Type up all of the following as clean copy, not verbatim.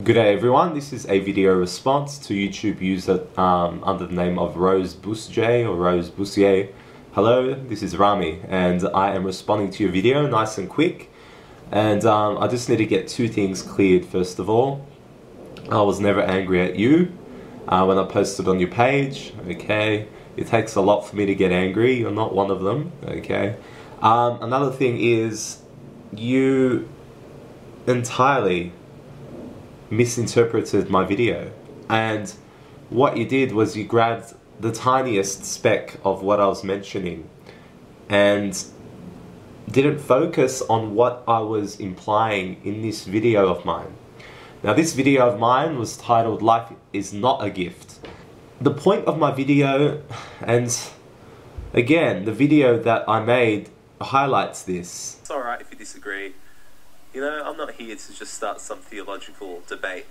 Good day everyone, this is a video response to YouTube user under the name of Rozeboosje or Rozeboosje. Hello, this is Rami and I am responding to your video nice and quick. And I just need to get two things cleared. First of all, I was never angry at you when I posted on your page, okay? It takes a lot for me to get angry, you're not one of them, okay? Another thing is, you entirely misinterpreted my video, and what you did was you grabbed the tiniest speck of what I was mentioning and didn't focus on what I was implying in this video of mine. Now this video of mine was titled "Life is not a gift." The point of my video, and again the video that I made highlights this. It's alright if you disagree. You know, I'm not here to just start some theological debate.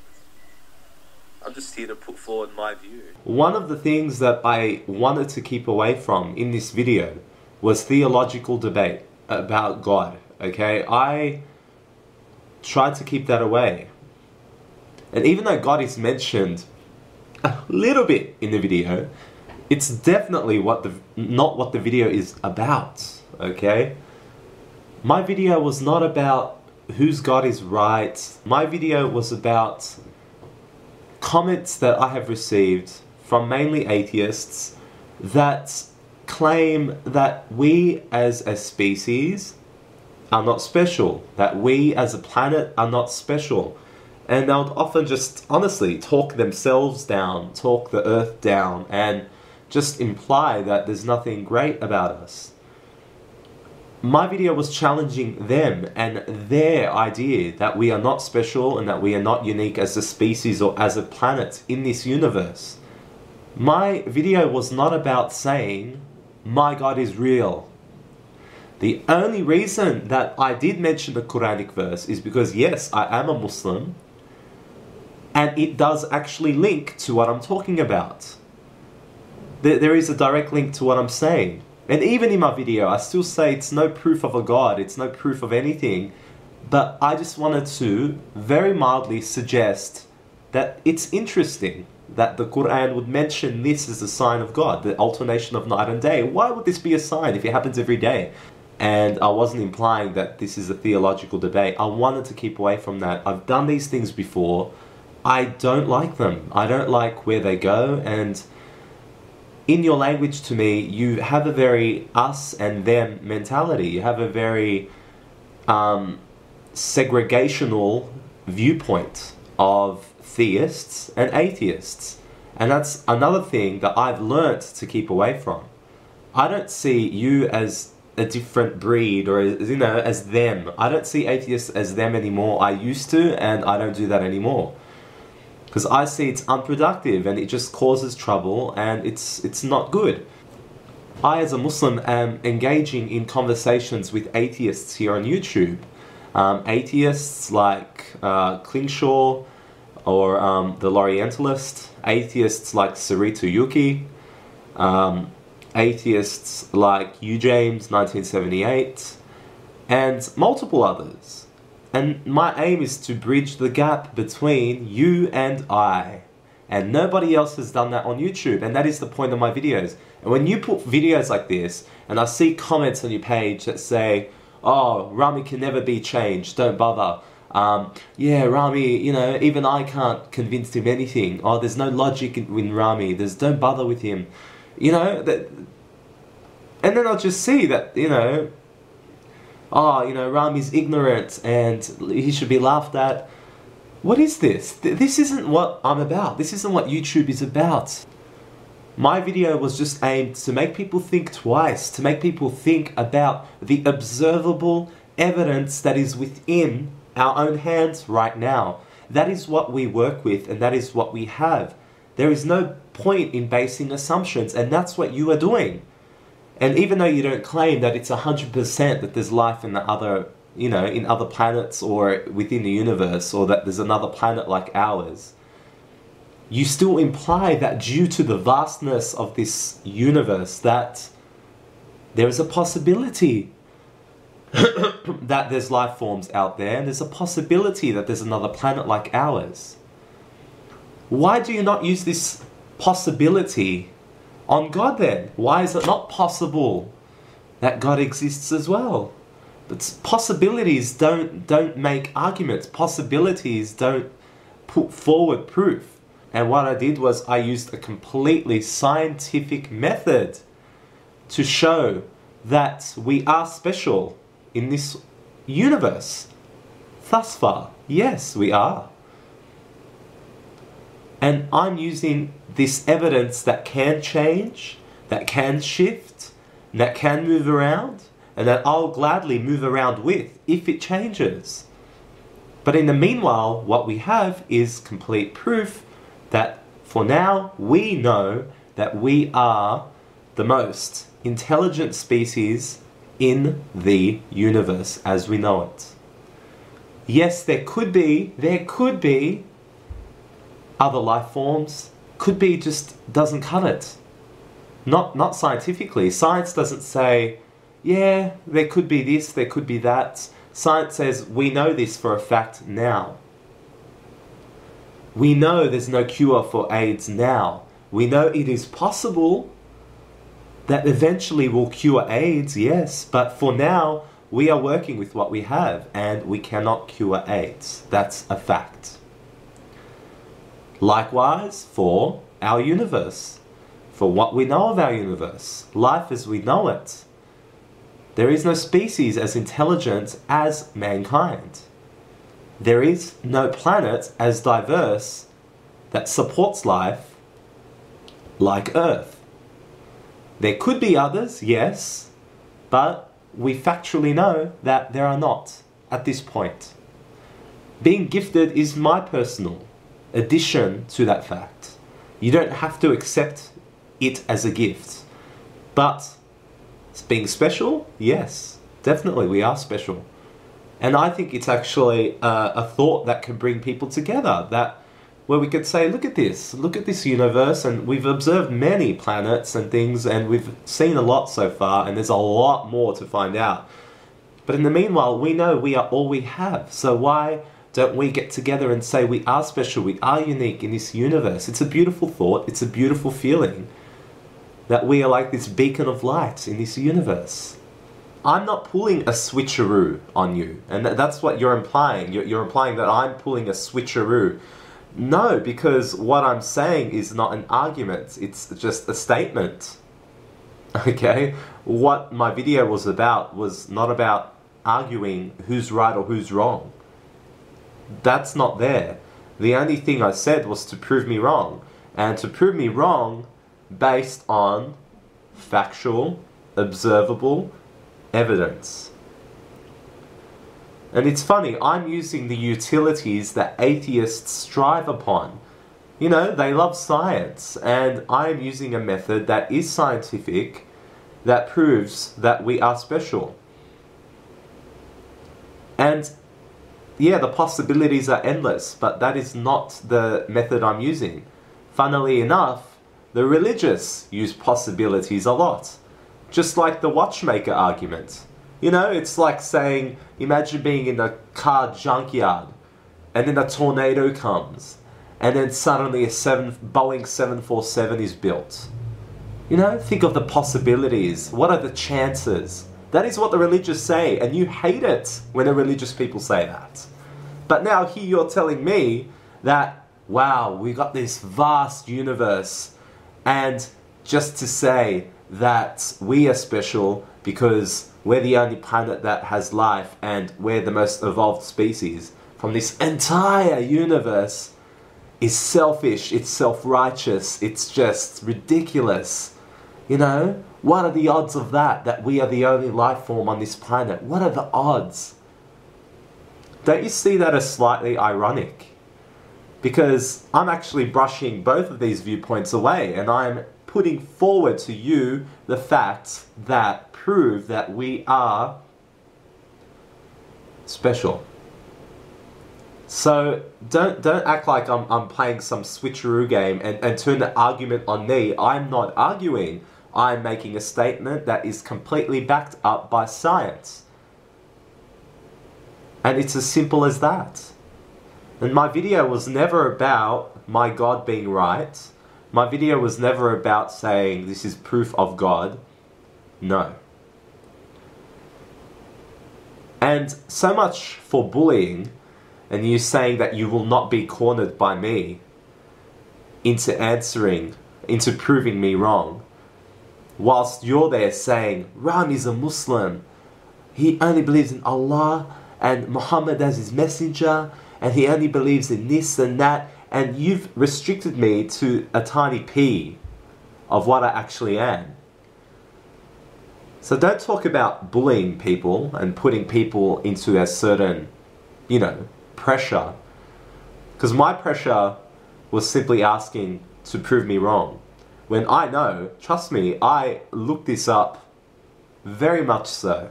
I'm just here to put forward my view. One of the things that I wanted to keep away from in this video was theological debate about God, okay? I tried to keep that away. And even though God is mentioned a little bit in the video, it's definitely not what the video is about, okay? My video was not about whose God is right. My video was about comments that I have received from mainly atheists that claim that we as a species are not special, that we as a planet are not special. And they'll often just honestly talk themselves down, talk the earth down, and just imply that there's nothing great about us. My video was challenging them and their idea that we are not special and that we are not unique as a species or as a planet in this universe. My video was not about saying, my God is real. The only reason that I did mention the Quranic verse is because yes, I am a Muslim, and it does actually link to what I'm talking about. There is a direct link to what I'm saying. And even in my video, I still say it's no proof of a God, it's no proof of anything, but I just wanted to very mildly suggest that it's interesting that the Quran would mention this as a sign of God, the alternation of night and day. Why would this be a sign if it happens every day? And I wasn't implying that this is a theological debate. I wanted to keep away from that. I've done these things before. I don't like them. I don't like where they go, and in your language, to me, you have a very us and them mentality. You have a very segregational viewpoint of theists and atheists. And that's another thing that I've learnt to keep away from. I don't see you as a different breed or, you know, as them. I don't see atheists as them anymore. I used to, and I don't do that anymore. Because I see it's unproductive and it just causes trouble and it's not good. I as a Muslim am engaging in conversations with atheists here on YouTube. Atheists like Klingshaw or the L'Orientalist, atheists like Sarita Yuki, atheists like Hugh James 1978, and multiple others. And my aim is to bridge the gap between you and I. And nobody else has done that on YouTube. And that is the point of my videos. And when you put videos like this, and I see comments on your page that say, oh, Rami can never be changed, don't bother. Yeah, Rami, you know, even I can't convince him anything. Oh, there's no logic in Rami. Don't bother with him. You know, and then I'll just see that, you know, oh, you know, Rami's ignorant and he should be laughed at. What is this? This isn't what I'm about. This isn't what YouTube is about. My video was just aimed to make people think twice, to make people think about the observable evidence that is within our own hands right now. That is what we work with and that is what we have. There is no point in basing assumptions, and that's what you are doing. And even though you don't claim that it's 100% that there's life in the other, you know, in other planets or within the universe, or that there's another planet like ours, you still imply that due to the vastness of this universe that there is a possibility that there's life forms out there, and there's a possibility that there's another planet like ours. Why do you not use this possibility on God then? Why is it not possible that God exists as well? But possibilities don't make arguments. Possibilities don't put forward proof. And what I did was I used a completely scientific method to show that we are special in this universe. Thus far, yes, we are. And I'm using this evidence that can change, that can shift, that can move around, and that I'll gladly move around with if it changes. But in the meanwhile, what we have is complete proof that for now we know that we are the most intelligent species in the universe as we know it. Yes, there could be other life forms. Could be just doesn't cut it. Not scientifically. Science doesn't say, yeah, there could be this, there could be that. Science says we know this for a fact now. We know there's no cure for AIDS now. We know it is possible that eventually we'll cure AIDS, yes, but for now we are working with what we have and we cannot cure AIDS. That's a fact. Likewise for our universe, for what we know of our universe, life as we know it. There is no species as intelligent as mankind. There is no planet as diverse that supports life like Earth. There could be others, yes, but we factually know that there are not at this point. Being gifted is my personal addition to that fact. You don't have to accept it as a gift. But being special, yes, definitely we are special. And I think it's actually a thought that can bring people together, that where we could say, look at this universe, and we've observed many planets and things, and we've seen a lot so far, and there's a lot more to find out. But in the meanwhile, we know we are all we have. So why don't we get together and say we are special, we are unique in this universe? It's a beautiful thought, it's a beautiful feeling that we are like this beacon of light in this universe. I'm not pulling a switcheroo on you, and that's what you're implying. You're implying that I'm pulling a switcheroo. No, because what I'm saying is not an argument, it's just a statement. Okay? What my video was about was not about arguing who's right or who's wrong. That's not there. The only thing I said was to prove me wrong. And to prove me wrong based on factual, observable evidence. And it's funny, I'm using the utilities that atheists strive upon. You know, they love science, and I'm using a method that is scientific, that proves that we are special. And yeah, the possibilities are endless, but that is not the method I'm using. Funnily enough, the religious use possibilities a lot. Just like the watchmaker argument. You know, it's like saying, imagine being in a car junkyard, and then a tornado comes, and then suddenly a Boeing 747 is built. You know, think of the possibilities. What are the chances? That is what the religious say, and you hate it when the religious people say that. But now here you're telling me that, wow, we got this vast universe, and just to say that we are special because we're the only planet that has life and we're the most evolved species from this entire universe is selfish, it's self-righteous, it's just ridiculous. You know, what are the odds of that we are the only life form on this planet? What are the odds? Don't you see that as slightly ironic? Because I'm actually brushing both of these viewpoints away, and I'm putting forward to you the facts that prove that we are special. So don't act like I'm playing some switcheroo game and turn the argument on me. I'm not arguing. I'm making a statement that is completely backed up by science. And it's as simple as that. And my video was never about my God being right. My video was never about saying this is proof of God. No. And so much for bullying and you saying that you will not be cornered by me into proving me wrong. Whilst you're there saying, Ram is a Muslim. He only believes in Allah and Muhammad as his messenger, and he only believes in this and that, and you've restricted me to a tiny p of what I actually am. So don't talk about bullying people and putting people into a certain, pressure. Because my pressure was simply asking to prove me wrong. When I know, trust me, I looked this up very much so.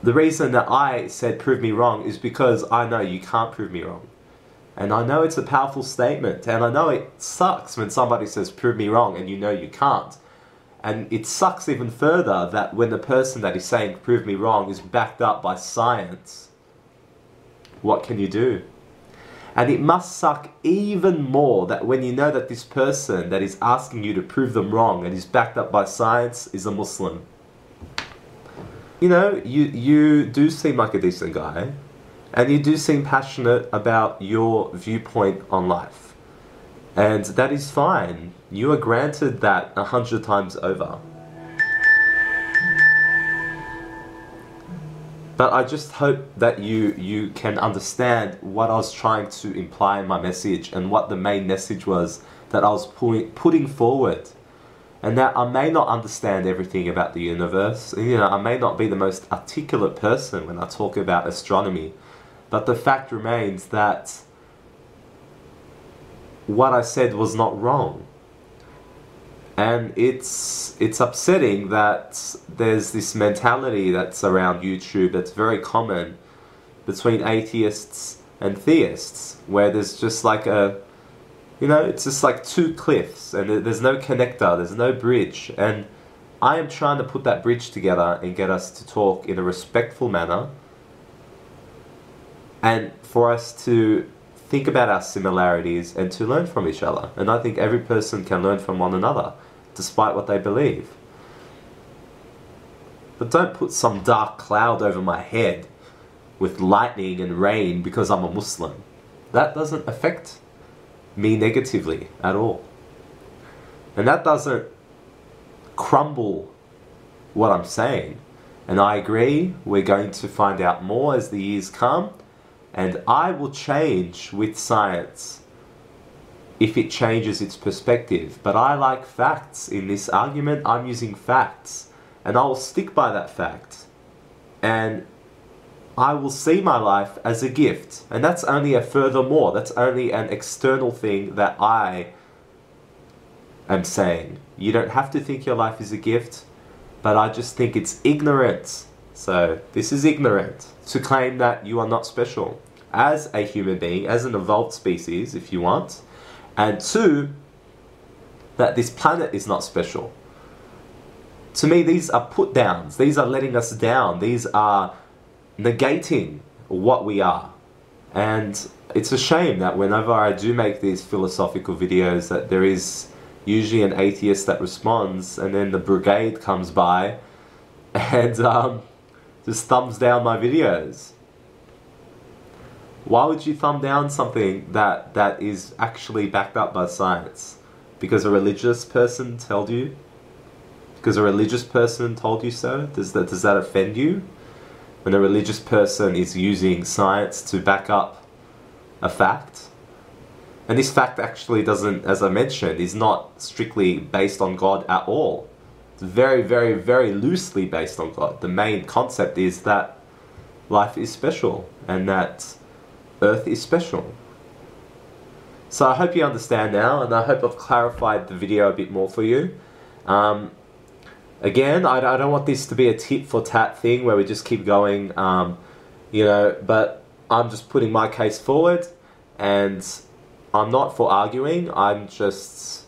The reason that I said prove me wrong is because I know you can't prove me wrong. And I know it's a powerful statement, and I know it sucks when somebody says prove me wrong and you know you can't. And it sucks even further that when the person that is saying prove me wrong is backed up by science, what can you do? And it must suck even more that when you know that this person that is asking you to prove them wrong and is backed up by science is a Muslim. You do seem like a decent guy, and you do seem passionate about your viewpoint on life. And that is fine. You are granted that 100 times over. But I just hope that you can understand what I was trying to imply in my message and what the main message was that I was putting forward. And that I may not understand everything about the universe. I may not be the most articulate person when I talk about astronomy. But the fact remains that what I said was not wrong. And it's upsetting that there's this mentality that's around YouTube that's very common between atheists and theists, where there's just like it's just like two cliffs and there's no connector, there's no bridge. And I am trying to put that bridge together and get us to talk in a respectful manner and for us to think about our similarities and to learn from each other. And I think every person can learn from one another, despite what they believe. But don't put some dark cloud over my head with lightning and rain because I'm a Muslim. That doesn't affect me negatively at all. And that doesn't crumble what I'm saying. And I agree, we're going to find out more as the years come, and I will change with science if it changes its perspective. But I like facts. In this argument, I'm using facts, and I will stick by that fact. And I will see my life as a gift. And that's only a furthermore. That's only an external thing that I am saying. You don't have to think your life is a gift, but I just think it's ignorant. So this is ignorant to claim that you are not special as a human being, as an evolved species, if you want. And two, that this planet is not special. To me, these are put downs. These are letting us down. These are negating what we are. And it's a shame that whenever I do make these philosophical videos that there is usually an atheist that responds, and then the brigade comes by and just thumbs down my videos. Why would you thumb down something that is actually backed up by science? Because a religious person told you? Because a religious person told you so? Does that offend you? When a religious person is using science to back up a fact? And this fact actually doesn't, as I mentioned, is not strictly based on God at all. It's very, very, very loosely based on God. The main concept is that life is special and that Earth is special. So I hope you understand now, and I hope I've clarified the video a bit more for you. Again, I don't want this to be a tit for tat thing where we just keep going, but I'm just putting my case forward, and I'm not for arguing. I'm just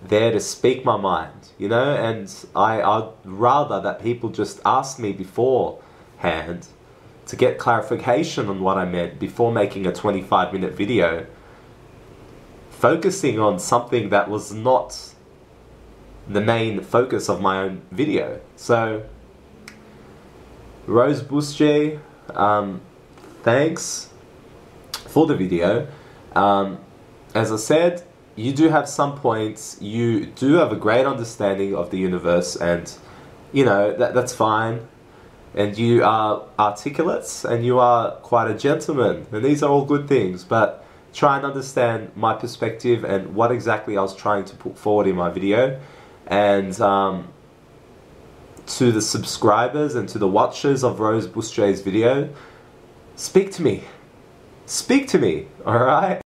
there to speak my mind, and I'd rather that people just ask me beforehand to get clarification on what I meant before making a 25-minute video, focusing on something that was not the main focus of my own video. So, Rozeboosje, thanks for the video. As I said, you do have some points, you do have a great understanding of the universe, and you know, that's fine. And you are articulate, and you are quite a gentleman, and these are all good things, but try and understand my perspective and what exactly I was trying to put forward in my video. And to the subscribers and to the watchers of Rozeboosje's video, speak to me, alright?